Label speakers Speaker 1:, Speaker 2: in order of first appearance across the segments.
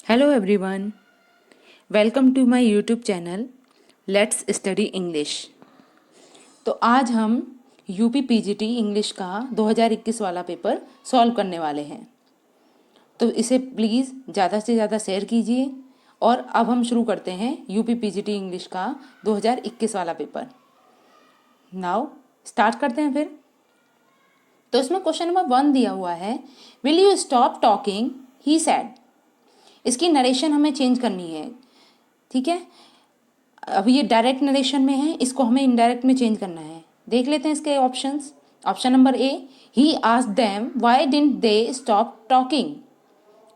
Speaker 1: Hello everyone, welcome to my YouTube channel Let's Study English। तो आज हम UP PGT English का 2021 वाला पेपर सॉल्व करने वाले हैं। तो इसे प्लीज़ ज़्यादा से ज़्यादा शेयर कीजिए और अब हम शुरू करते हैं यूपी पीजीटी इंग्लिश का 2021 वाला पेपर। नाउ स्टार्ट करते हैं फिर। तो इसमें क्वेश्चन नंबर 1 दिया हुआ है, will you stop talking he sad. इसकी नरेशन हमें चेंज करनी है, ठीक है। अब ये डायरेक्ट नरेशन में है, इसको हमें इनडायरेक्ट में चेंज करना है। देख लेते हैं इसके options. Option number A, he asked them why didn't they stop talking.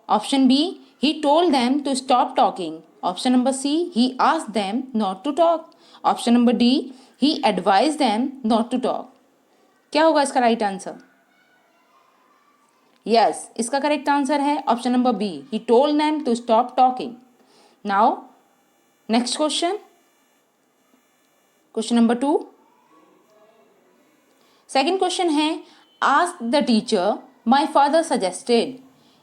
Speaker 1: Option B, he told them to stop talking. Option number C, he asked them not to talk. Option number D, he advise them not to talk. क्या होगा इसका right answer? Yes, इसका correct answer है option number B, he told them to stop talking. Now next question, question number 2। Second question है, ask the teacher my father suggested.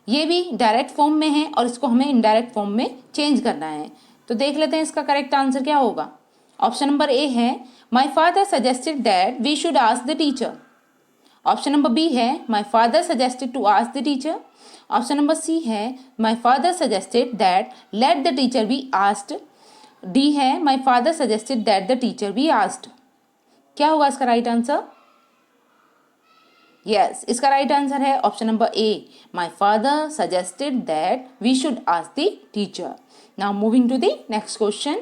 Speaker 1: ये भी direct form में है और इसको हमें इनडायरेक्ट फॉर्म में चेंज करना है। तो देख लेते हैं इसका करेक्ट आंसर क्या होगा। ऑप्शन नंबर ए है, my father suggested that we should ask the teacher. Option number B है, my father suggested to ask the teacher. Option number C है, my father suggested that let the teacher be asked. D है, my father suggested that the teacher be asked. क्या होगा इसका right answer? Yes, इसका right answer है option number A, my father suggested that we should ask the teacher. Now moving to the next question,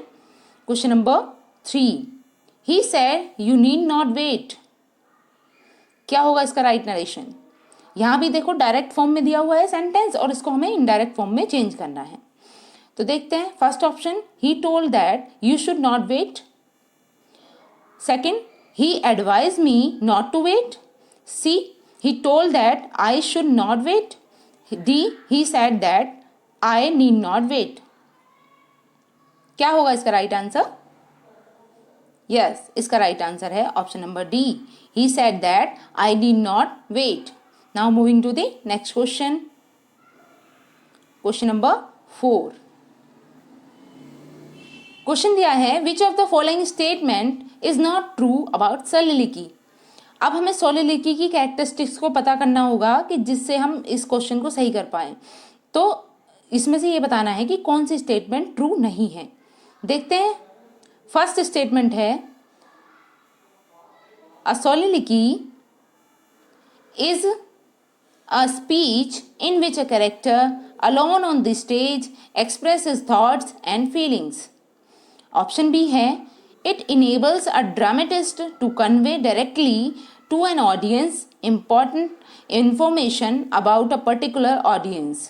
Speaker 1: question number 3। He said you need not wait. क्या होगा इसका right narration? यहाँ भी देखो direct form में दिया हुआ है सेंटेंस और इसको हमें इनडायरेक्ट फॉर्म में चेंज करना है। तो देखते हैं। First option, he told that you should not wait. Second, he advise me not to wait. C, he told that I should not wait. D, he said that I need not wait. क्या होगा इसका right answer? Yes, इसका right answer है option number D, he said that I need not wait. Now moving to the next question, question number 4। Question दिया है, which of the following statement is not true about soliloquy. अब हमें सोलिलिकी की characteristics को पता करना होगा कि जिससे हम इस क्वेश्चन को सही कर पाएँ। तो इसमें से ये बताना है कि कौन सी स्टेटमेंट ट्रू नहीं है। देखते हैं। फर्स्ट स्टेटमेंट है, a soliloquy is a speech in which a character alone on the stage express his thoughts and feelings. Option B है, it enables a dramatist to convey directly to an audience important information about a particular audience.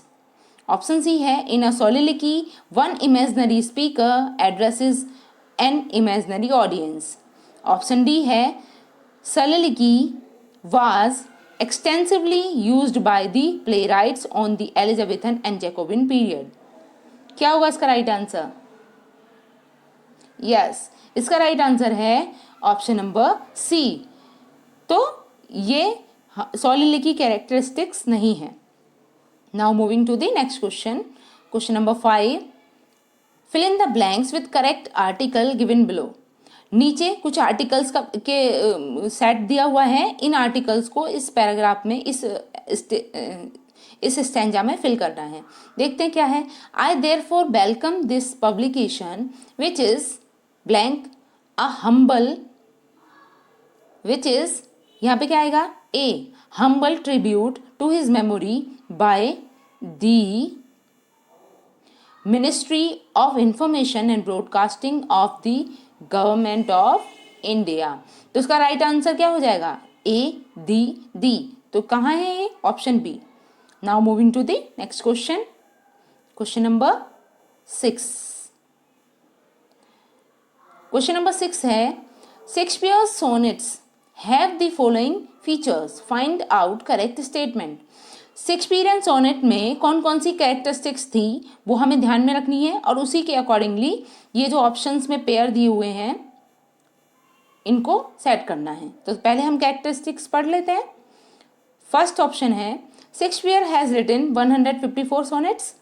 Speaker 1: Option C है, in a soliloquy one imaginary speaker addresses an imaginary audience. Option D है, soliloquy was extensively used by the playwrights on the Elizabethan and Jacobean period. क्या होगा इसका right answer? Yes, इसका right answer है option number C. तो ये soliloquy characteristics नहीं है। Now moving to the next question, question number 5। Fill in the blanks with correct article given below. नीचे कुछ आर्टिकल्स का के सेट दिया हुआ है। इन आर्टिकल्स को इस पैराग्राफ में इस स्टैंजा में फिल करना है। देखते हैं क्या है। I therefore welcome this publication which is blank a humble, which is, यहाँ पे क्या आएगा, a humble tribute to his memory by the ministry of information and broadcasting of the government of India. तो इसका राइट आंसर क्या हो जाएगा? ए दी। तो कहाँ है ये? Option B. Now moving to the next question, question number 6। Question number 6 है, Shakespeare's sonnets have the following features, find out correct statement. Shakespearean sonnet में कौन कौन सी कैरेक्टरिस्टिक्स थी वो हमें ध्यान में रखनी है और उसी के अकॉर्डिंगली ये जो ऑप्शंस में पेयर दिए हुए हैं इनको सेट करना है। तो पहले हम कैरेक्टरिस्टिक्स पढ़ लेते हैं। फर्स्ट ऑप्शन है, Shakespeare has written 154 sonnets.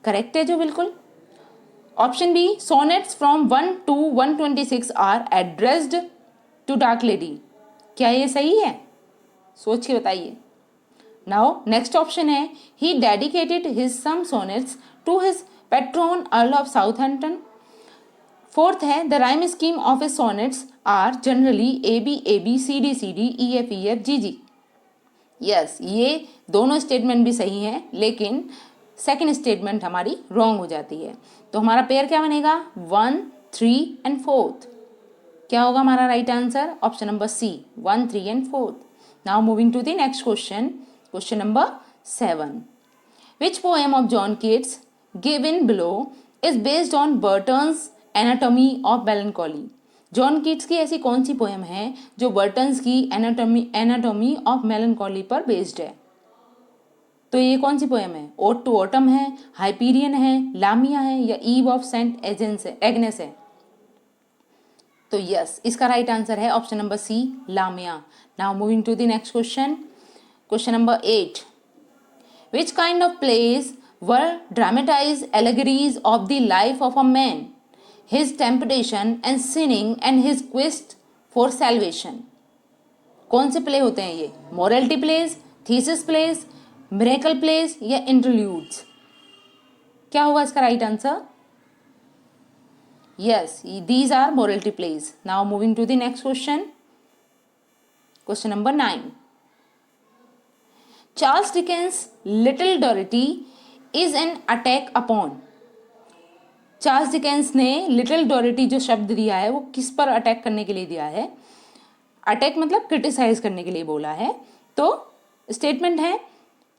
Speaker 1: Correct है जो बिल्कुल। Option B, sonnets from 1 to 126 are addressed to dark lady. क्या ये सही है? सोच के बताइए। नाउ नेक्स्ट ऑप्शन है, he dedicated his some sonnets to his patron Earl of Southampton. Fourth है, the rhyme scheme of his sonnets are generally A B C D E F G G. Yes, ये दोनों statement भी सही हैं, लेकिन second statement हमारी wrong हो जाती है। तो हमारा पेयर क्या बनेगा? 1, 3 एंड 4। क्या होगा हमारा right answer? Option number C, 1, 3 and 4। Now moving to the next question, question number 7। Which poem of John Keats given below is based on Burton's Anatomy of Melancholy? John Keats की ऐसी कौन सी poem है जो Burton's की anatomy of melancholy पर based है? तो ये कौन सी पोएम है? ओड टू ऑटम है, हाइपीरियन है, लामिया है, या ईव ऑफ सेंट एग्नेस है? तो यस, इसका राइट आंसर है option number C, Lamia. Now moving to the next question, question number 8। Which kind of plays were dramatized allegories of the life of a man, his temptation and sinning and his quest for salvation? कौन से play होते हैं ये? Morality plays, thesis plays, miracle plays, या interludes? क्या होगा इसका right answer? Yes, these are morality plays. Now moving to the next question, question number 9। Charles Dickens Little Dorrit is an attack upon. Charles Dickens ने Little Dorrit जो शब्द दिया है वो किस पर अटैक करने के लिए दिया है? अटैक मतलब क्रिटिसाइज करने के लिए बोला है। तो स्टेटमेंट है,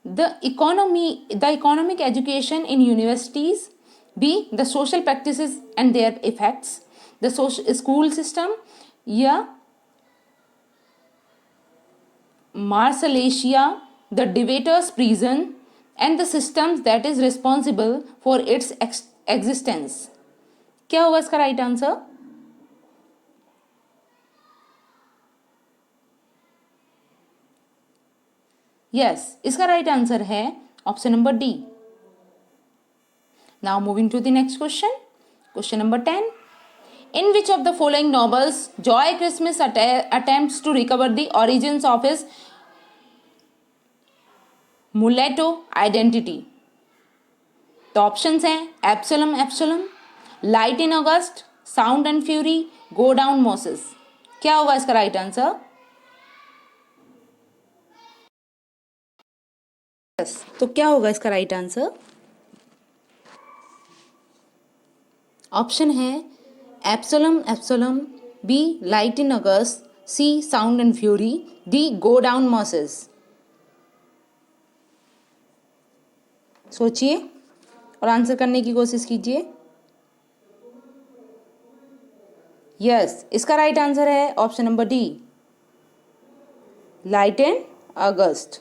Speaker 1: the economic education in universities, be the social practices and there effects, the school system, या मार्सलेशिया, the debater's prison, and the systems that is responsible for its existence? क्या होगा इसका राइट आंसर? यस, इसका right answer है option number D. Now moving to the next question, question number 10। In which of the following novels Joy Christmas attempts to recover the origins of his mulatto identity? तो options हैं, Absalom Absalom, light in August, sound and fury, go down Moses. क्या होगा इसका right answer? Yes, तो क्या होगा इसका right answer? Option है Absalom Absalom, B light in August, C sound and fury, D go down Moses. सोचिए और आंसर करने की कोशिश कीजिए। यस, इसका राइट आंसर है option number D, light in August.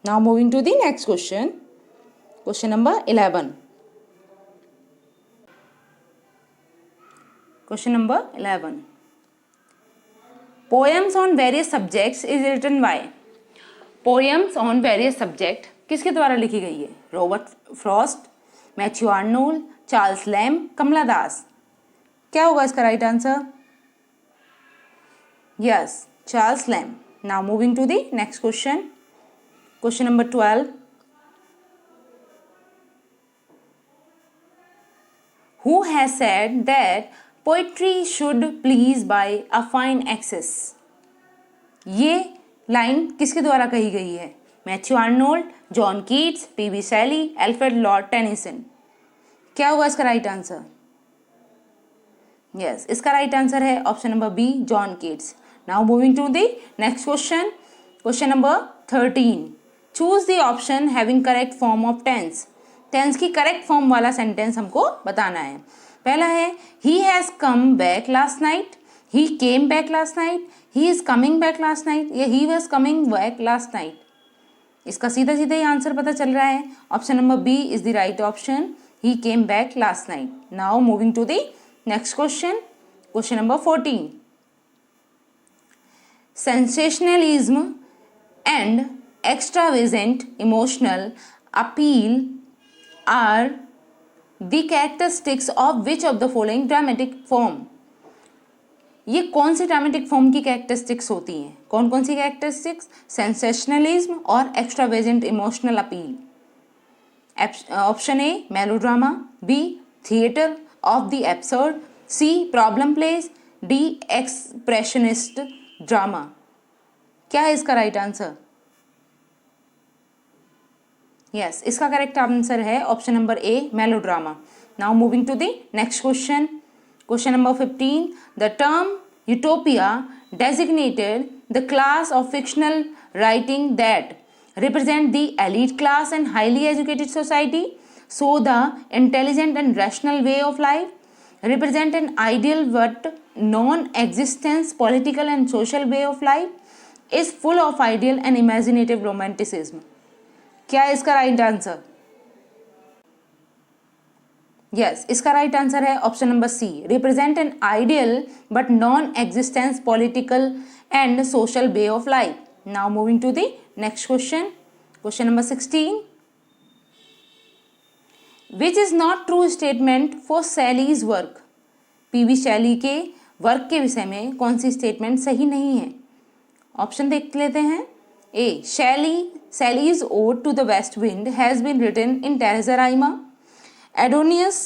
Speaker 1: Now moving to the next question, question number 11। Question number 11। Poems on various subjects is written by. Poems on various subject किसके द्वारा लिखी गई है? Robert Frost, Matthew Arnold, Charles lamb, कमला दास। क्या होगा इसका right answer? Yes, Charles Lamb. Now moving to the next question, question number 12। Who has said that poetry should please by a fine excess? ये line किसके द्वारा कही गई है? Matthew Arnold, John Keats, PB Shelley, Alfred Lord Tennyson. क्या होगा इसका right answer? Yes, इसका राइट आंसर है option number B, John Keats. Now moving to the next question, question number 13। Choose the option having correct form of tense. Tense की correct form वाला sentence हमको बताना है। पहला है, he has come back last night, he came back last night, he is coming back last night, या he was coming back last night. इसका सीधा सीधा ही आंसर पता चल रहा है, option number B is the right option, he came back last night. Now moving to the next question, question number 14। Sensationalism and extravagant emotional appeal are the characteristics of which of the following dramatic form. ये कौन सी dramatic form की characteristics होती हैं? कौन कौन सी characteristics? Sensationalism और extravagant emotional appeal. Option A melodrama, B theatre of the absurd, C problem plays, D expressionist drama. क्या है इसका राइट आंसर? यस, इसका करेक्ट आंसर है option number A melodrama. Now moving to the next question. Question number 15. The term utopia designated the class of fictional writing that represent the elite class and highly educated society, so the intelligent and rational way of life, represent an ideal but non-existence political and social way of life, is full of ideal and imaginative romanticism. क्या है इसका right answer? Yes, इसका right answer है option number C, represent an ideal but non existence political and social way of life. Now moving to the next question. Question number 16. Which is not true statement for Shelley's work. PB Shelley के work के विषय में कौन सी statement सही नहीं है? Option देख लेते हैं। A Shelley's ode to the west wind has been written in terza rima. Adonius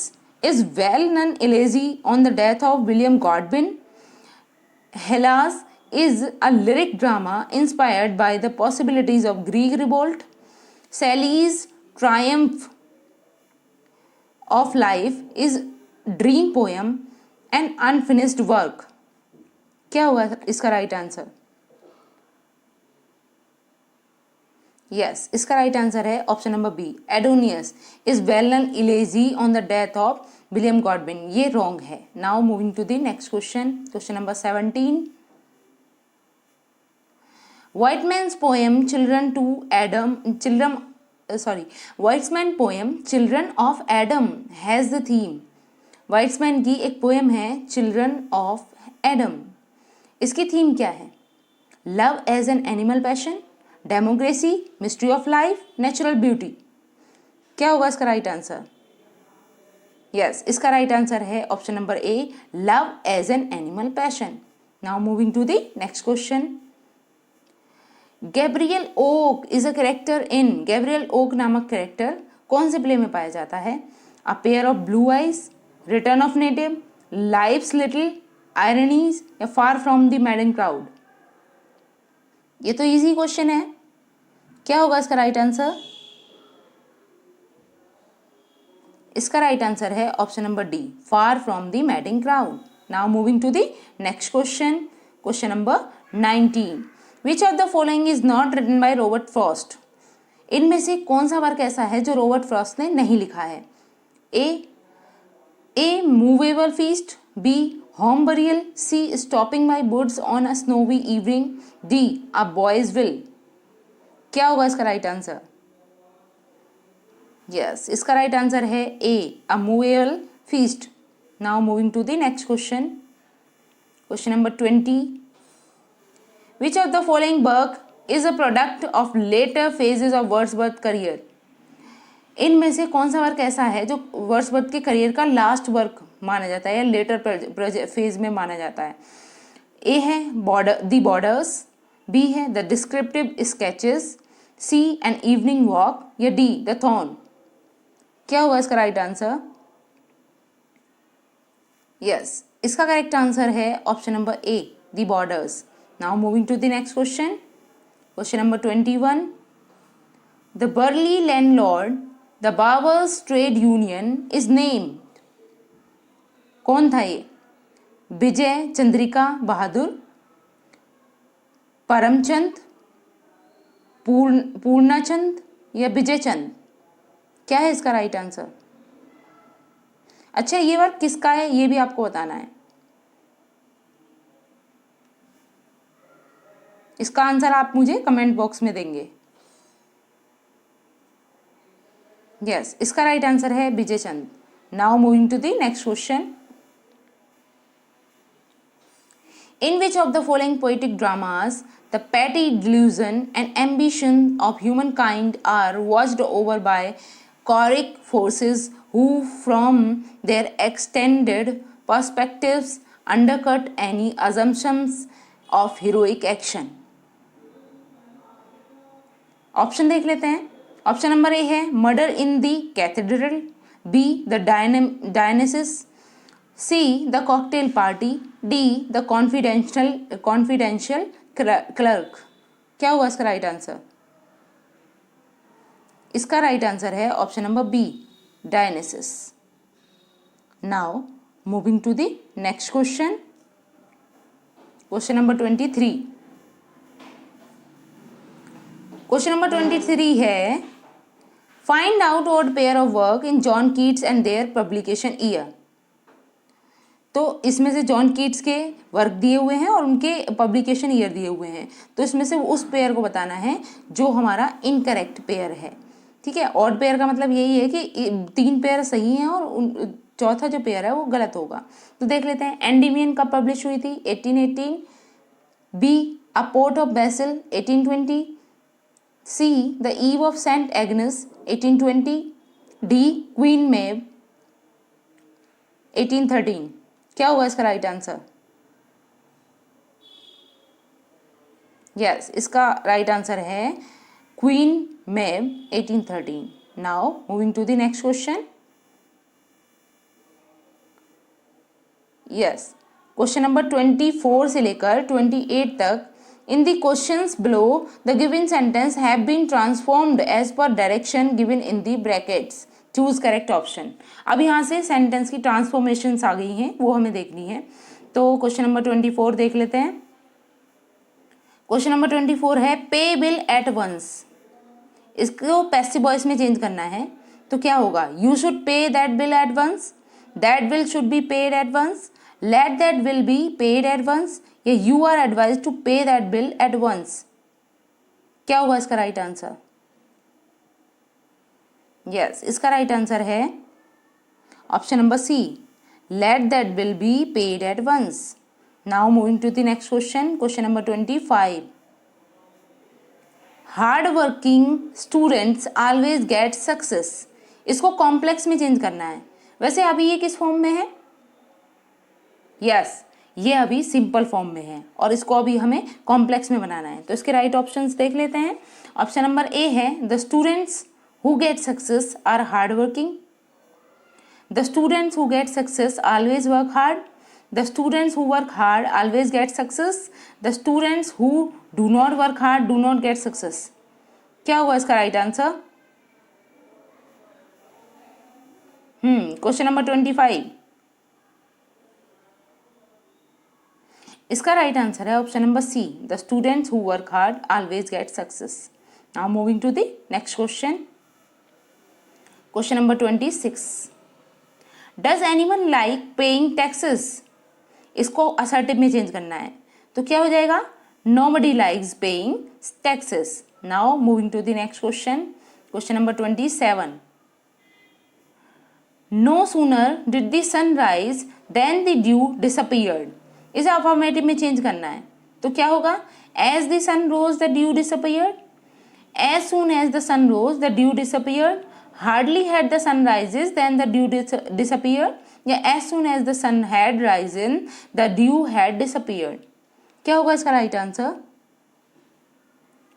Speaker 1: is well-known elegy on the death of William Godwin. Hellas is a lyric drama inspired by the possibilities of Greek revolt. Shelley's Triumph of Life is dream poem and unfinished work. क्या हुआ इसका right answer? Yes, इसका right answer है option number B, एडोनियस is well known इलेजी on the death of William Godwin. ये wrong है। Now moving to the next question. Question number 17. Whiteman's poem Children of Adam has the theme. वाइट्समैन की एक poem है children of Adam. इसकी theme क्या है? Love as an animal passion, democracy, mystery of life, natural beauty. क्या होगा इसका right answer? Yes, इसका राइट आंसर है option number A, love as an animal passion. Now moving to the next question. Gabriel Oak is a character in. Gabriel Oak नामक character कौन से play में पाया जाता है? A pair of blue eyes, return of native, life's little ironies या far from the madding crowd. ये तो इजी क्वेश्चन है। क्या होगा इसका राइट आंसर? इसका राइट आंसर है option number D, far from the madding crowd. Now moving to the next question. Question number 19. Which of the following is not written by Robert Frost. इनमें से कौन सा वर्क ऐसा है जो Robert Frost ने नहीं लिखा है? A moveable feast, B home burial, C stopping my woods on a snowy evening, D a boy's will. क्या होगा इसका राइट आंसर? यस, इसका राइट आंसर है A, a moveable feast. Now moving to the next question. Question number 20. Which of the following work is a product of later phases of Wordsworth career. इनमें से कौन सा work ऐसा है जो Wordsworth के करियर का लास्ट वर्क माना जाता है या लेटर फेज में माना जाता है? ए है द बॉर्डर्स, बी है the descriptive sketches, C an evening walk या डी द थॉर्न। क्या हुआ इसका राइट आंसर? यस, इसका करेक्ट आंसर है option number A, the borders. Now moving to the next question. Question number 21. The burly landlord the barber's trade union is named. कौन था ये? विजय चंद्रिका बहादुर, परमचंद, पूर्णचंद या विजय चंद। क्या है इसका राइट आंसर? अच्छा, ये वर्क किसका है ये भी आपको बताना है। इसका आंसर आप मुझे कमेंट बॉक्स में देंगे। यस, इसका राइट आंसर है Vijay Chand. Now moving to the next question. In which of the following poetic dramas the petty delusion and ambition of humankind are watched over by choric forces who from their extended perspectives undercut any assumptions of heroic action. Option देख लेते हैं. Option number A है murder in the cathedral, B the Dynasts, C the cocktail party, D the confidential clerk. क्या होगा इसका right answer? इसका right answer है option number B, Dynasts. Now moving to the next question. Question number 23. Question number 23 है find out odd pair of work in John Keats and their publication year. तो इसमें से John Keats के work दिए हुए हैं और उनके पब्लिकेशन ईयर दिए हुए हैं. तो इसमें से उस पेयर को बताना है जो हमारा इनकरेक्ट पेयर है. ठीक है, ऑड पेयर का मतलब यही है कि 3 पेयर सही हैं और चौथा जो पेयर है वो गलत होगा. तो देख लेते हैं. एंडीमियन कब पब्लिश हुई थी? 1818. B a pot of basil 1820. C the eve of Saint Agnes 1820. D Queen Mab 1813. क्या होगा इसका राइट आंसर? यस, इसका राइट आंसर है Queen Mab 1813. Now moving to the next question. Yes, question number 24 से लेकर 28 तक. In the questions below the given sentence have been transformed as per direction given in the brackets. Choose correct option. अब यहाँ से sentence की transformations आ गई हैं, वो हमें देखनी है. तो क्वेश्चन नंबर 24 देख लेते हैं. क्वेश्चन नंबर 24 है पे बिल एट वंस. इसको पैसिव वॉइस में चेंज करना है. तो क्या होगा? You should pay that bill at once, that bill should be paid at once, let that bill be paid at once, या you are advise to pay that bill at once. क्या होगा इसका right answer? Yes, इसका right answer है option number C, let that bill be paid at once. Now moving to the next question. Question number 25. Hard working students always get success. इसको complex में change करना है. वैसे अभी ये किस फॉर्म में है? यस, ये अभी सिंपल फॉर्म में है और इसको अभी हमें कॉम्प्लेक्स में बनाना है. तो इसके राइट ऑप्शंस देख लेते हैं. ऑप्शन नंबर ए है the students who get success are hard working. The students who get success always work hard. The students who work hard always get success. The students who do not work hard do not get success. क्या होगा इसका right answer? Question number 25. इसका right answer है option number C, the students who work hard always get success. Now moving to the next question. Question number 26. Does anyone like paying taxes. इसको assertive में change करना है. तो क्या हो जाएगा? Nobody likes paying taxes. Now moving to the next question. Question number 27. No sooner did the sun rise than the dew disappeared. इसे affirmative में चेंज करना है. तो क्या होगा? As the sun rose the dew disappeared, as soon as the sun rose the dew disappeared, hardly had the sun rises then the dew disappeared, या as soon as the sun had risen the dew had disappeared. क्या होगा इसका right answer?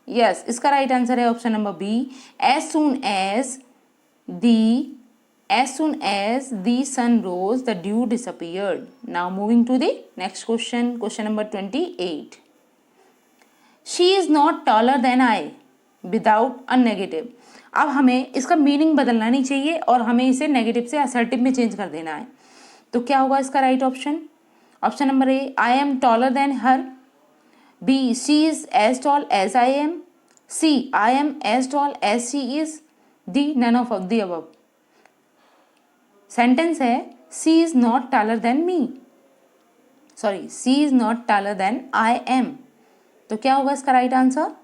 Speaker 1: Yes, इसका right answer है option number B, as soon as the sun rose the dew disappeared. Now moving to the next question. Question number 28. She is not taller than I without a negative. अब हमें इसका meaning बदलना नहीं चाहिए और हमें इसे नेगेटिव से असर्टिव में चेंज कर देना है. तो क्या होगा इसका right option? Option number A, I am taller than her. B, she is as tall as I am. C, I am as tall as she is. D, none of the above. Sentence है she is not taller than me, sorry she is not taller than I am. तो क्या होगा इसका right answer?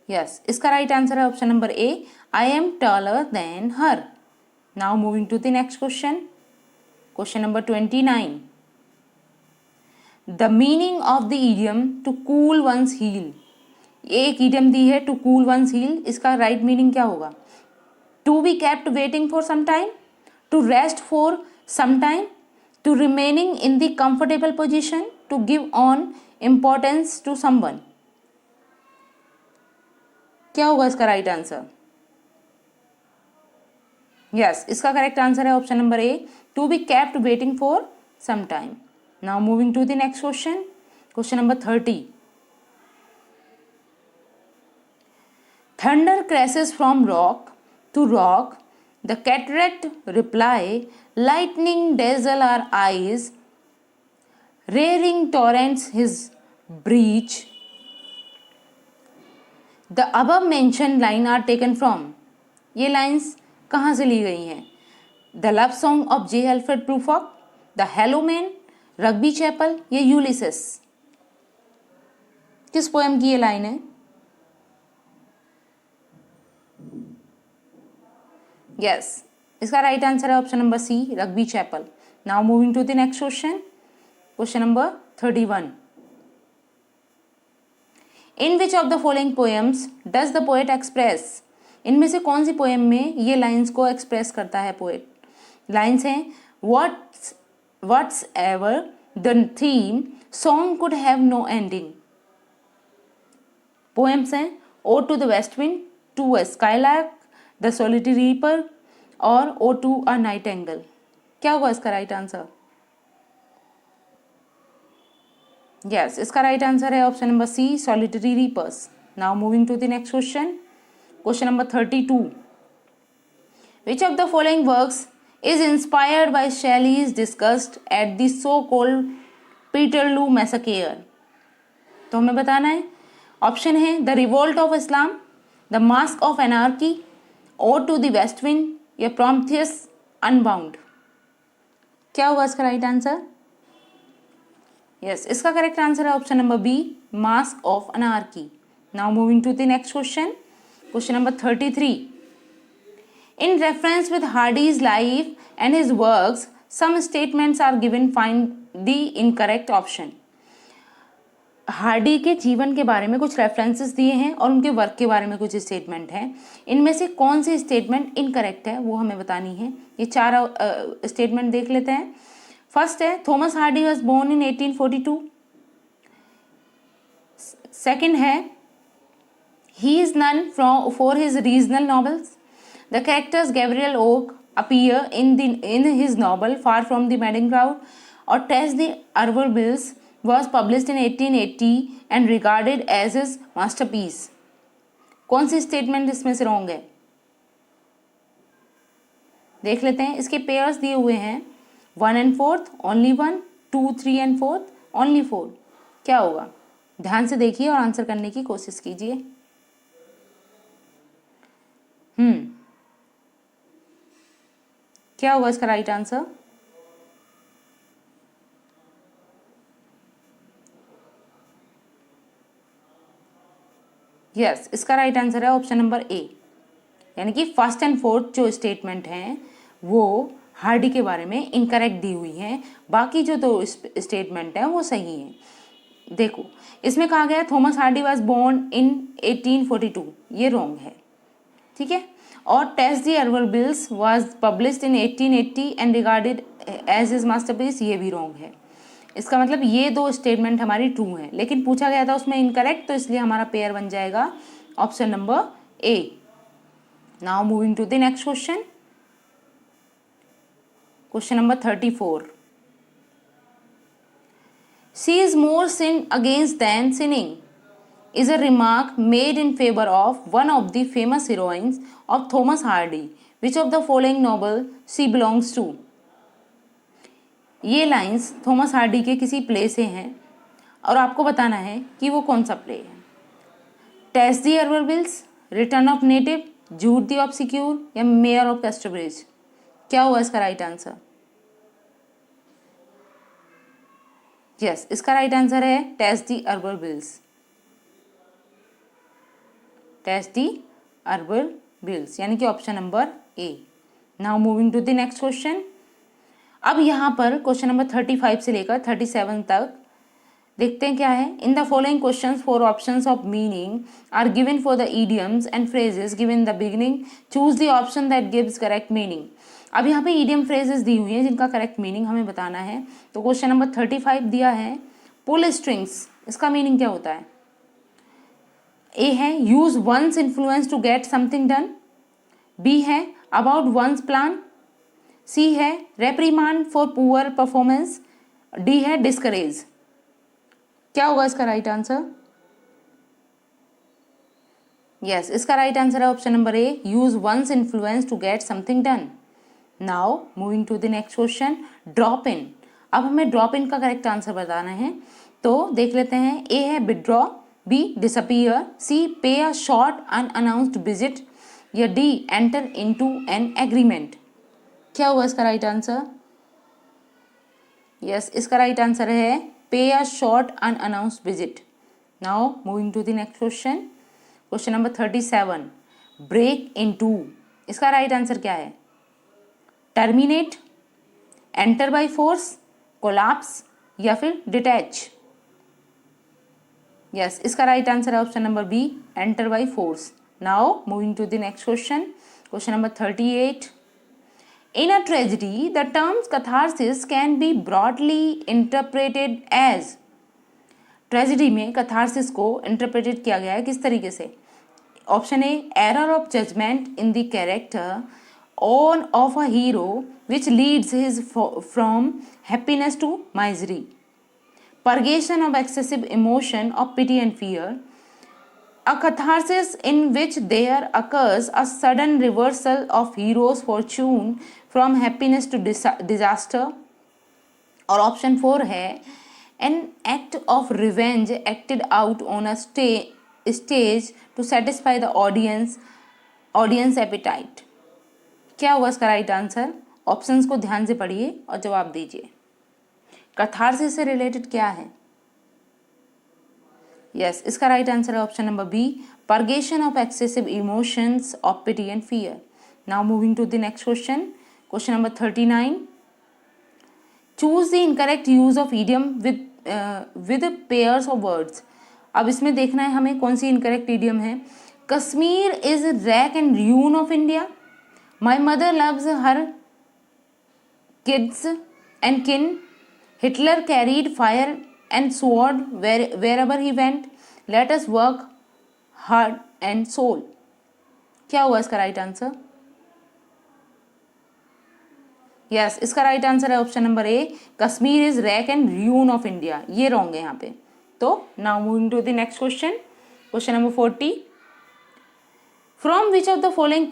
Speaker 1: Yes, इसका right answer है option number A, I am taller than her. Now moving to the next question. Question number 29. The meaning of the idiom to cool one's heel. एक idiom दी है to cool one's heel. इसका right meaning क्या होगा? To be kept waiting for some time, to rest for some time, to remaining in the comfortable position, to give on importance to someone. क्या होगा इसका right answer? Yes, इसका correct answer है option number A, to be kept waiting for some time. Now moving to the next question, question number 30। Thunder crashes from rock to rock, the cataract reply, lightning dazzle our eyes, roaring torrents his breach, the above mention line are taken from. ये lines कहाँ से ली गई हैं? The love song of J Alfred Prufrock, the hollow man, Rugby Chapel या Ulysses. किस poem की ये लाइन है? यस, इसका राइट आंसर है option number C, Rugby Chapel. Now moving to the next question, question number 31। In which of the following poems does the poet express, इनमें से कौन सी पोएम में ये लाइन्स को एक्सप्रेस करता है पोएट? लाइन्स हैं, whatever the theme, song could have no ending. Poems हैं, ode to the west wind, to a skylark, the solitary reaper और ओ टू अ नाइटिंगेल। क्या होगा इसका राइट आंसर? यस, इसका right answer है option number C, solitary reapers. Now moving to the next question, question number 32। Which of the following works is inspired by Shelley's discussed at the so called Peterloo massacre. तो हमें बताना है, option है the revolt of Islam, the mask of anarchy, ode to the west wind या Prometheus unbound. क्या होगा इसका right answer? Yes, इसका करेक्ट आंसर है option number B, mask of anarchy. Now moving to the next question, question number 33। In reference with Hardy's life and his works, some statements are given, find the incorrect option. Hardy के जीवन के बारे में कुछ references दिए हैं और उनके वर्क के बारे में कुछ स्टेटमेंट हैं। इनमें से कौन सी स्टेटमेंट इनकरेक्ट है वो हमें बतानी है। ये चार स्टेटमेंट देख लेते हैं। फर्स्ट है, Thomas Hardy was born in 1842। Second है, he is known for his regional novels. The characters Gabriel Oak appear in his novel far from the madding crowd. और Tess the d'Urbervilles was published in 1880 and regarded as his masterpiece। कौन सी statement इसमें से wrong है? देख लेते हैं। इसके pairs दिए हुए हैं 1 and 4th, only 1, 2, 3 and 4th, only 4। क्या होगा? ध्यान से देखिए और आंसर करने की कोशिश कीजिए। क्या होगा इसका राइट आंसर? यस, इसका राइट आंसर है ऑप्शन नंबर ए, यानी कि फर्स्ट एंड फोर्थ जो स्टेटमेंट हैं वो हार्डी के बारे में इनकरेक्ट दी हुई हैं, बाकी जो दो स्टेटमेंट हैं वो सही हैं। देखो, इसमें कहा गया Thomas Hardy was born in 1842, ये रॉन्ग है, ठीक है। और Tess the d'Urbervilles was published in 1880 and regarded as his masterpiece, ये भी रॉन्ग है। इसका मतलब ये दो स्टेटमेंट हमारी ट्रू हैं, लेकिन पूछा गया था उसमें इनकरेक्ट, तो इसलिए हमारा पेयर बन जाएगा option number A. Now moving to the next question, question number 34। She is more sin against than sinning is a remark made in favor of one of the famous heroines of Thomas Hardy. Which of the following novel she belongs to? ये lines Thomas Hardy के किसी play से हैं और आपको बताना है कि वो कौन सा प्ले है। Tess the d'Urbervilles, return of native, Jude the obscure या मेयर ऑफ कैस्टरब्रिज। क्या हुआ इसका राइट आंसर? यस, इसका राइट आंसर है Tess the d'Urbervilles. Tess the d'Urbervilles, यानी कि option number A. Now moving to the next question. अब यहाँ पर क्वेश्चन नंबर 35 से लेकर 37 तक देखते हैं क्या है। In the following questions four options of meaning are given for the idioms and phrases given in the beginning, choose the option that gives correct meaning. अब यहाँ पे ईडियम फ्रेजेस दी हुई हैं जिनका करेक्ट मीनिंग हमें बताना है। तो क्वेश्चन नंबर 35 दिया है, पुल स्ट्रिंग्स, इसका मीनिंग क्या होता है? ए है use one's influence to get something done, B है अबाउट वंस प्लान, सी है reprimand for poor performance, D है डिस्करेज। क्या होगा इसका राइट आंसर? यस, इसका राइट आंसर है option number A, use one's influence to get something done. Now moving to the next question, drop in. अब हमें drop in का correct answer बताना है, तो देख लेते हैं। ए है withdraw, B disappear, C pay a short unannounced visit, या D enter into an agreement. क्या होगा इसका राइट आंसर? यस, इसका राइट आंसर है pay a short unannounced visit. Now moving to the next question, question number 37, break into, इसका right answer क्या है? Terminate, enter by force, collapse, या फिर डिटैच। यस, इसका राइट आंसर है option number B, enter by force. Now moving to the next question, question number 38, in a tragedy the terms catharsis can be broadly interpreted as, tragedy में catharsis को interpreted किया गया है किस तरीके से? Option A, error of judgement in the character on of a hero which leads his from happiness to misery, purgation of excessive emotion of pity and fear, a catharsis in which there occurs a sudden reversal of hero's fortune from happiness to disaster, और option 4 है an act of revenge acted out on a stage to satisfy the audience appetite। क्या हुआ इसका right answer? Options को ध्यान से पढ़िए और जवाब दीजिए। कैथारसिस से रिलेटेड क्या है? यस, इसका राइट आंसर है option number B, purgation of excessive emotions of pity and fear. Now moving to the next question, question number 39, choose the incorrect use of idiom with pairs of words. अब इसमें देखना है हमें कौन सी incorrect idiom है। Kashmir is rack and ruin of India, my mother loves her kith and kin, Hitler carried fire and sword wherever he went, let us work hard and soul। क्या हुआ इसका राइट आंसर? यस, इसका right answer है option number A, Kashmir is rack and ruin of India. ये wrong है यहाँ पे। तो now moving to the next question, question number 40, from which of the following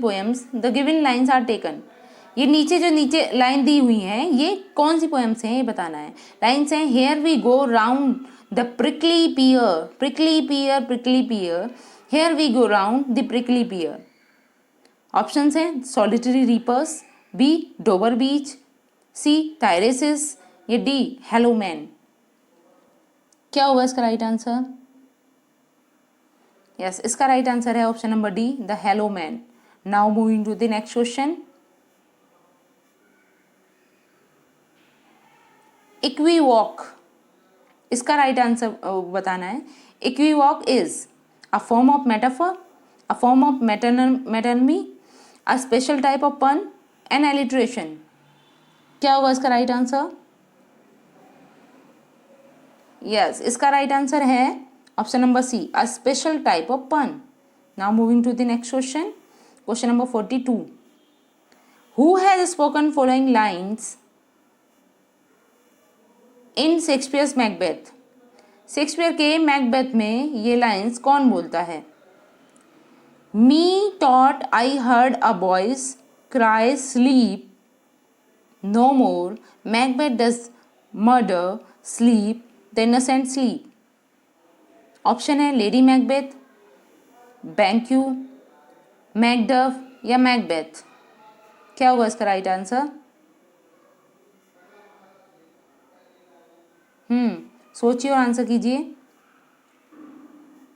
Speaker 1: poems the given lines are taken. ये नीचे line दी हुई हैं ये कौन सी पोएम्स हैं ये बताना है। लाइन्स हैं, here we go round the prickly pear, here we go round the prickly pear. Options हैं, solitary reapers, B Dover beach, C Tiresias, या डी हेलो मैन। क्या होगा इसका राइट आंसर? यस, इसका राइट आंसर है option number D, the hollow men. Now moving to the next question, equivoque, इसका right answer बताना है। Equivoque is a form of metaphor, a form of metonymy, a special type of pun, an alliteration. क्या होगा इसका right answer? Yes, इसका right answer है option number C, a special type of pun. Now moving to the next question, question number 42, who has spoken following lines in Shakespeare's Macbeth. Shakespeare के Macbeth में ये lines कौन बोलता है? Methought I heard a voice cry sleep no more, Macbeth does murder sleep the innocent sleep. Option है lady Macbeth, Banquo, Macduff, या Macbeth. क्या होगा इसका राइट आंसर? सोचिए और आंसर कीजिए।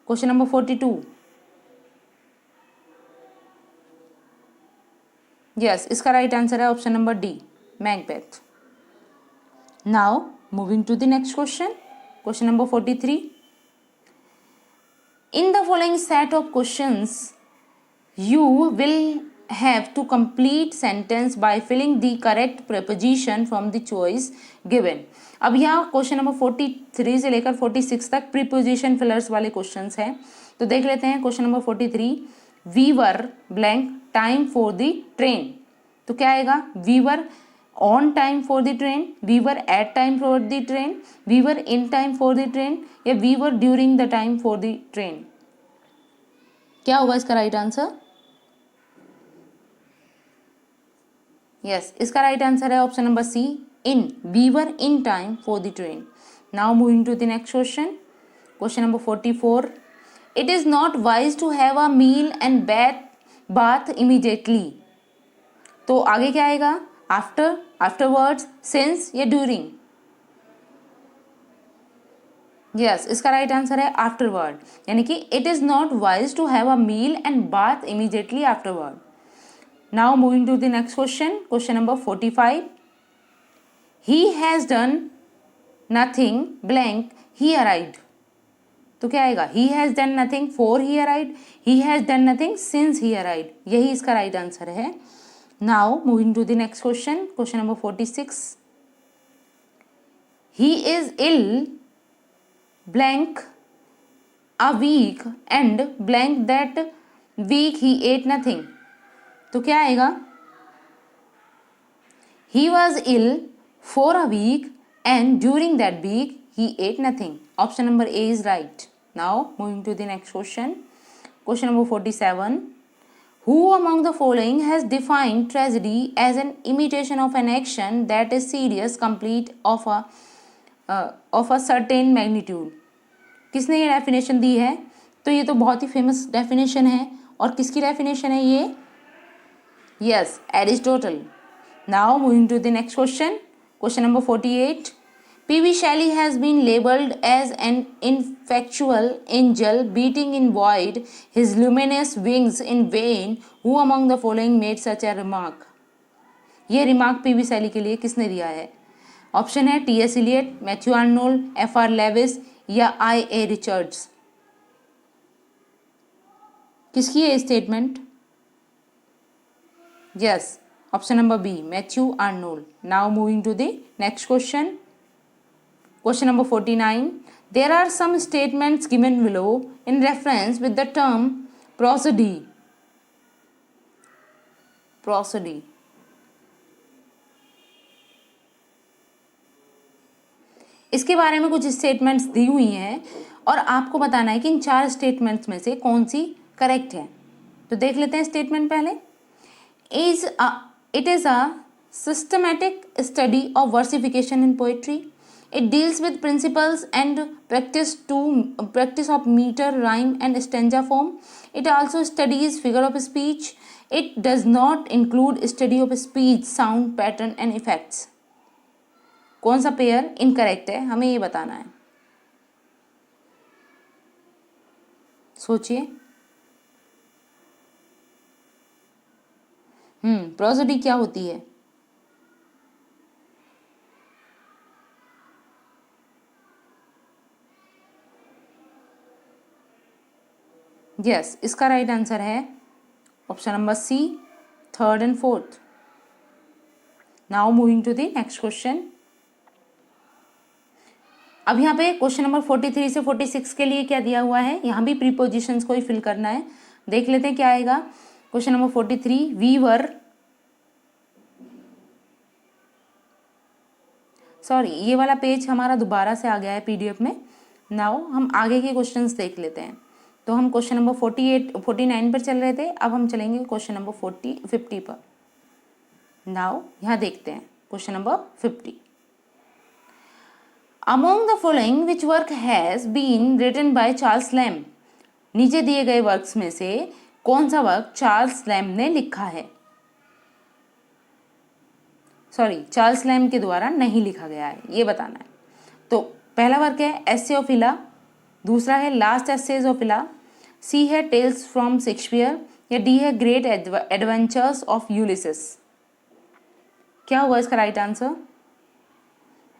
Speaker 1: क्वेश्चन नंबर 42, यस, इसका राइट आंसर है option number D, Macbeth. Now moving to the next question, question number 43. In the following set of questions, you will have to complete sentence by filling the correct preposition from the choice given. अब यहाँ question number 43 से लेकर 46 तक preposition fillers वाले questions हैं. तो देख लेते हैं question number 43. We were blank time for the train. तो क्या आएगा? We were on time for the train, we were at time for the train, we were in time for the train, या we were during the time for the train. क्या होगा इसका right answer? Yes, इसका right answer है option number C, in. We were in time for the train. Now moving to the next question, question number 44. It is not wise to have a meal and bath immediately. तो आगे क्या आएगा? After, afterwards, since या during? Yes, इसका right answer है afterward. यानी कि it is not wise to have a meal and bath immediately afterward. Now moving to the next question, question number 45. He has done nothing blank he arrived. तो क्या आएगा? He has done nothing for he arrived, he has done nothing since he arrived. यही इसका right answer है. Now moving to the next question, question number 46. He is ill blank a week and blank that week he ate nothing. तो क्या आएगा? He was ill for a week and during that week he ate nothing. Option number A is right. Now moving to the next question. Question number 47. Who among the following has defined tragedy as an imitation of an action that is serious, complete, of a certain magnitude. किसने ये definition दी है? तो ये तो बहुत ही famous definition है. और किसकी डेफिनेशन है ये? Yes, Aristotle. Now moving to the next question, question number 48. P.V. Shelley has been labeled as an ineffectual angel beating in void his luminous wings in vain. Who among the following made such a remark? ये remark P V Shelley के लिए किसने दिया है? Option है T S. Eliot, Matthew Arnold, F R. Leavis या I A. Richards. किसकी है statement? Yes, option number B, Matthew Arnold. Now moving to the next question, question number 49. There are some statements given below in reference with the term prosody. Prosody. इसके बारे में कुछ statements दी हुई हैं और आपको बताना है कि इन 4 स्टेटमेंट्स में से कौन सी करेक्ट है. तो देख लेते हैं स्टेटमेंट पहले. It is a systematic study of versification in poetry. It deals with principles and practice of metre, rhyme and stanza form. It also studies figure of speech. It does not include study of speech, sound pattern and effects. कौन सा pair incorrect है, हमें ये बताना है. सोचिए. Prosody क्या होती है? यस, इसका राइट आंसर है option number C, third and fourth. Now moving to the next question. अब यहाँ पे क्वेश्चन नंबर 43 से 46 के लिए क्या दिया हुआ है? यहाँ भी प्रीपोजिशंस को ही फिल करना है. देख लेते हैं क्या आएगा. Question number 43. We were, sorry ये वाला पेज हमारा दोबारा से आ गया है पीडीएफ में. नाउ हम आगे के क्वेश्चंस देख लेते हैं. तो हम क्वेश्चन नंबर 49 पर चल रहे थे, अब हम चलेंगे क्वेश्चन नंबर 50 पर. नाउ यहाँ देखते हैं question number 50. Among the following which work has been written by Charles Lamb. नीचे दिए गए वर्क्स में से कौन सा वर्क चार्ल्स लैम ने लिखा है? सॉरी, चार्ल्स लैम के द्वारा नहीं लिखा गया है, ये बताना है. तो पहला वर्क है एसे ऑफ इला, दूसरा है लास्ट एसेज ऑफ इला, सी है टेल्स फ्रॉम शेक्सपियर, या डी है ग्रेट एडवेंचर्स ऑफ यूलिसिस. क्या हुआ इसका राइट आंसर?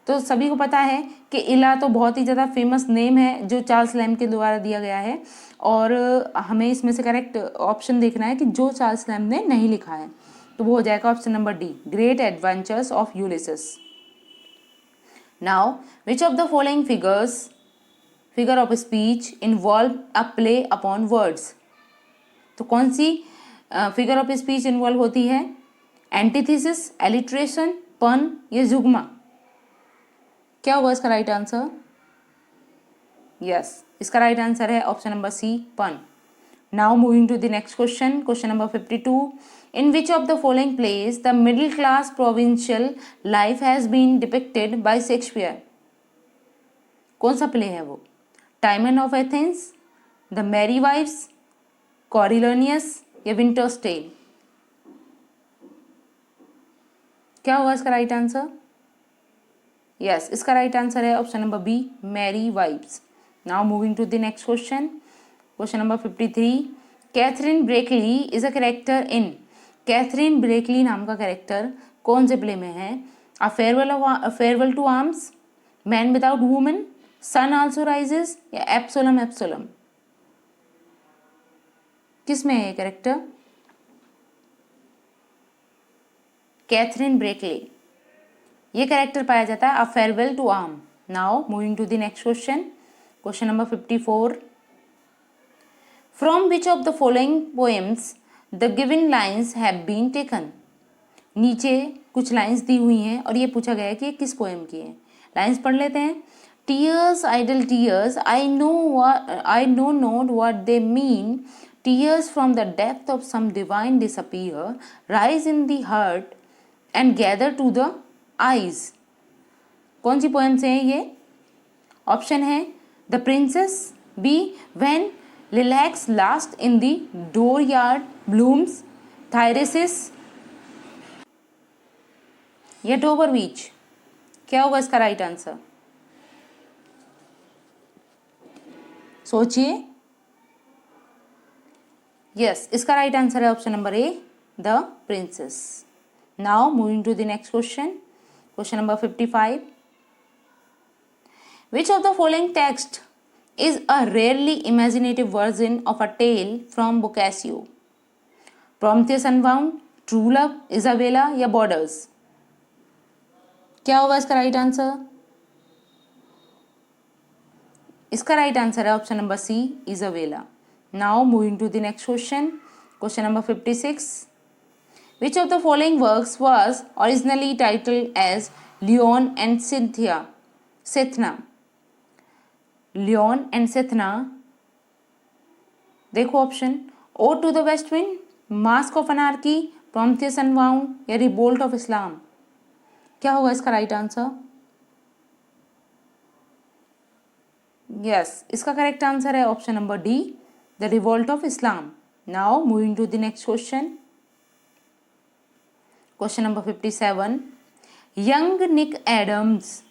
Speaker 1: तो सभी को पता है कि इला तो बहुत ही ज़्यादा फेमस नेम है जो चार्ल्स लैम्ब के द्वारा दिया गया है, और हमें इसमें से करेक्ट ऑप्शन देखना है कि जो चार्ल्स लैम्ब ने नहीं लिखा है, तो वो हो जाएगा option number D, great adventures of Ulysses. Now which of the following figure of speech involve a play upon words. तो कौन सी फिगर ऑफ स्पीच इन्वॉल्व होती है? एंटीथेसिस, एलिट्रेशन, पन या जुगमा? क्या होगा इसका राइट आंसर? यस, इसका राइट आंसर है option number C, pun. Now moving to the next question, question number 52। In which of the following place the middle class provincial life has been depicted by Shakespeare. कौन सा play है वो? Timon of Athens, the merry wives, Coriolanus या winter's tale? क्या होगा इसका right answer? Yes, इसका right answer है option number B, merry wives. Now moving to the next question, question number 53। Catherine Barkley is a character in. Catherine Barkley नाम का character कौन से प्ले में है? A farewell to arms, men without women, sun also rises या Absalom एप्सोलम? किस में है ये कैरेक्टर? कैथरीन ब्रेकली, ये कैरेक्टर पाया जाता है a farewell to arm. Now moving to the next question, question number 54। From which of the following poems the given lines have been taken. नीचे कुछ लाइन्स दी हुई हैं और ये पूछा गया है कि ये किस पोएम की है। लाइन्स पढ़ लेते हैं। Tears idle tears, I know not what they mean, tears from the depth of some divine despair, rise in the heart and gather to the eyes. कौन सी पोएम से है ये? ऑप्शन है the princess, B when lilacs last in the dooryard blooms, Thyrsis या Dover beach? क्या होगा इसका राइट आंसर? सोचिए। यस, इसका राइट आंसर है option number A, the princess. Now moving to the next question, question number 55। Which of the following text is a rarely imaginative version of a tale from Boccaccio? Prometheus Unbound, True Love, Isabella या Borders? क्या होगा इसका right answer? इसका right answer है option number C, Isabella. Now moving to the next question, question number 56। Which of the following works was originally titled as Leon and Cynthia? Leon and सेथना, देखो option, ode to the west wind, mask of anarchy, Prometheus unbound या revolt of Islam? क्या होगा इसका right answer? Yes, इसका correct answer है option number D, the revolt of Islam. Now moving to the next question, question number 57। Young Nick Adams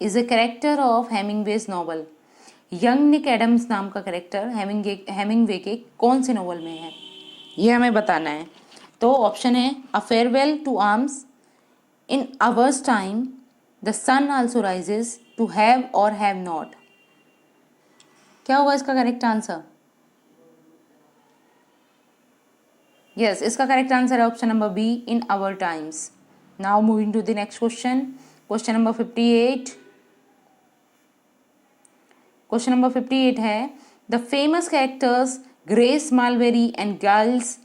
Speaker 1: is a character of Hemingway's novel. Young Nick Adams नाम का character Hemingway के कौन से novel में है, ये हमें बताना है। तो ऑप्शन है a farewell to arms, in ours time, the sun also rises, to have और हैव नॉट? क्या होगा इसका करेक्ट आंसर? यस, इसका करेक्ट आंसर है option number B, in our times. Now moving to the next question, question number 58। Question number 58 है the famous characters Grace Melbury and Giles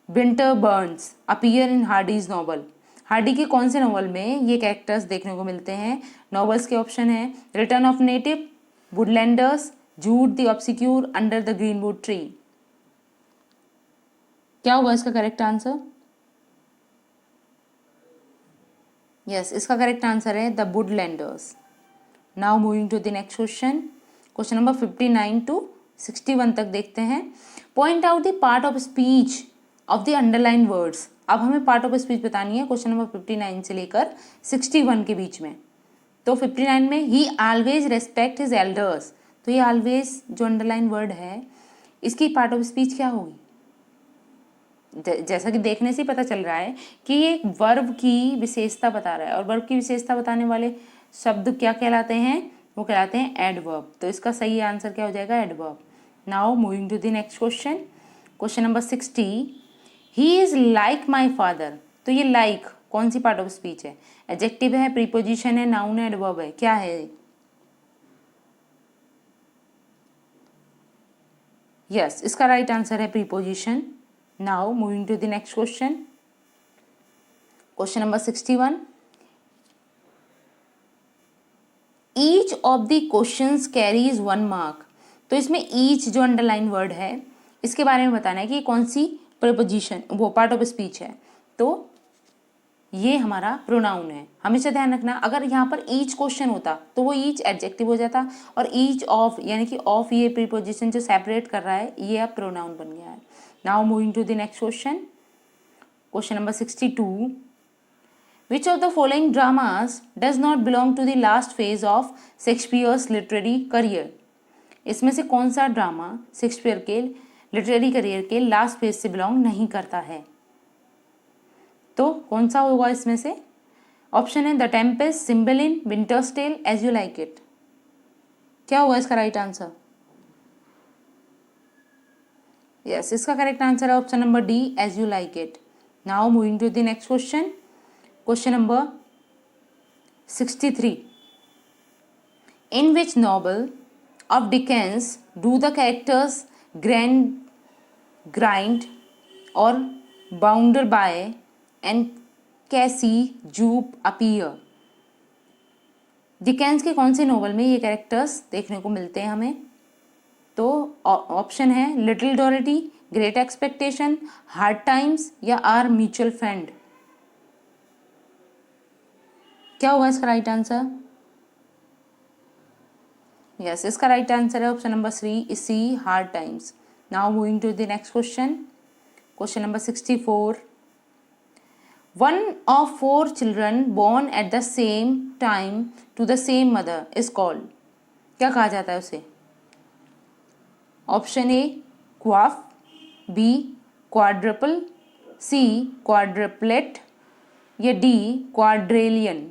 Speaker 1: Winterborne's appear in Hardy's novel. Hardy के कौन से novel में ये characters देखने को मिलते हैं? नॉवेल्स के ऑप्शन है return of native, Woodlanders, Jude the obscure, under the greenwood tree? क्या होगा इसका करेक्ट आंसर? यस, इसका करेक्ट आंसर है the Woodlanders. Now moving to the next question, question number 59 to 61 तक देखते हैं। Point out the part of speech of the underline words. अब हमें पार्ट ऑफ स्पीच बतानी है क्वेश्चन नंबर 59 से लेकर 61 के बीच में। तो 59 में ही ऑलवेज रेस्पेक्ट हिज एल्डर्स, तो ये ऑलवेज जो अंडरलाइन वर्ड है इसकी पार्ट ऑफ स्पीच क्या होगी? जैसा कि देखने से ही पता चल रहा है कि ये वर्ब की विशेषता बता रहा है, और वर्ब की विशेषता बताने वाले शब्द क्या कहलाते हैं? वो कहलाते हैं एडवर्ब। तो इसका सही आंसर क्या हो जाएगा? Adverb. Now moving to the next question, question number 60। He is like my father. तो ये लाइक कौन सी पार्ट ऑफ स्पीच है? एडजेक्टिव है, प्रीपोजिशन है, नाउन है, एडवर्ब है, क्या है? यस, इसका राइट आंसर है preposition. Now moving to the next question, question number 61। Each of the questions carries 1 mark. तो इसमें ईच जो अंडरलाइन वर्ड है इसके बारे में बताना है कि कौन सी प्रीपोजिशन वो पार्ट ऑफ स्पीच है। तो ये हमारा प्रोनाउन है। हमेशा ध्यान रखना, अगर यहाँ पर ईच क्वेश्चन होता तो वो ईच एडजेक्टिव हो जाता, और ईच ऑफ यानी कि ऑफ ये प्रीपोजिशन जो सेपरेट कर रहा है ये अब प्रोनाउन बन गया है। Now moving to the next question, question number 62। Which of the following dramas does not belong to the last phase of Shakespeare's literary career? इसमें से कौन सा ड्रामा शेक्सपियर के लिटरेरी करियर के लास्ट फेज से बिलोंग नहीं करता है? तो कौन सा होगा इसमें से? ऑप्शन है the Tempest, Cymbeline, winter's tale, as you like it. क्या होगा इसका राइट आंसर? यस, इसका करेक्ट आंसर है option number D, as you like it. Now moving to the next question, question number 63। In which novel of Dickens do the characters grind or bounded by and Cassie Jupe appear? Dickens के कौन से novel में ये characters देखने को मिलते हैं हमें? तो ऑप्शन है little Dorrit, great expectation, hard times या आर म्यूचुअल फ्रेंड। क्या होगा इसका राइट आंसर? यस, इसका राइट आंसर है option number C, hard times. Now moving to the next question, question number 64। One of 4 children born at the same time to the same mother is called। क्या कहा जाता है उसे? Option A quaff, B quadruple, C quadruplet या D quadrillion.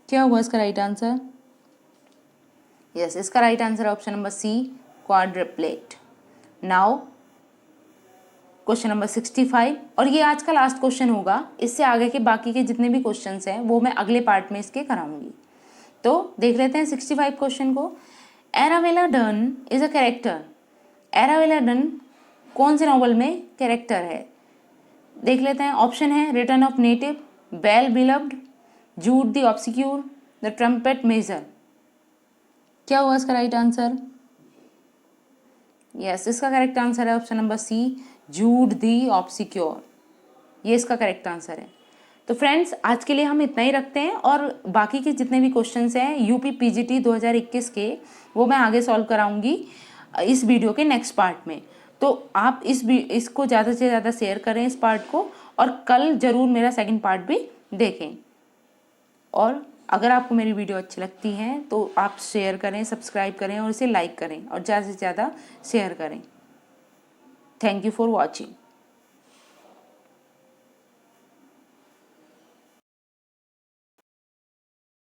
Speaker 1: क्या हुआ इसका right answer? Yes, इसका राइट आंसर है option number C, quadruplet. Now question number 65, और ये आज का लास्ट क्वेश्चन होगा। इससे आगे के बाकी के जितने भी क्वेश्चंस हैं वो मैं अगले पार्ट में इसके कराऊंगी। तो देख लेते हैं 65 क्वेश्चन को। एरावेला डन इज अ कैरेक्टर। एरावेला डन कौन से नॉवल में कैरेक्टर है? देख लेते हैं। ऑप्शन है return of native, well beloved, Jude the obscure, the trumpet major. क्या हुआ इसका राइट आंसर? यस, इसका करेक्ट आंसर है option number C, Jude the obscure. ये इसका करेक्ट आंसर है। तो फ्रेंड्स, आज के लिए हम इतना ही रखते हैं, और बाकी के जितने भी क्वेश्चंस हैं यूपी पीजीटी 2021 के वो मैं आगे सॉल्व कराऊंगी इस वीडियो के नेक्स्ट पार्ट में। तो आप इसको ज़्यादा से ज़्यादा शेयर करें इस पार्ट को, और कल ज़रूर मेरा सेकंड पार्ट भी देखें। और अगर आपको मेरी वीडियो अच्छी लगती है तो आप शेयर करें, सब्सक्राइब करें और इसे लाइक करें और ज़्यादा से ज़्यादा शेयर करें। Thank you for watching.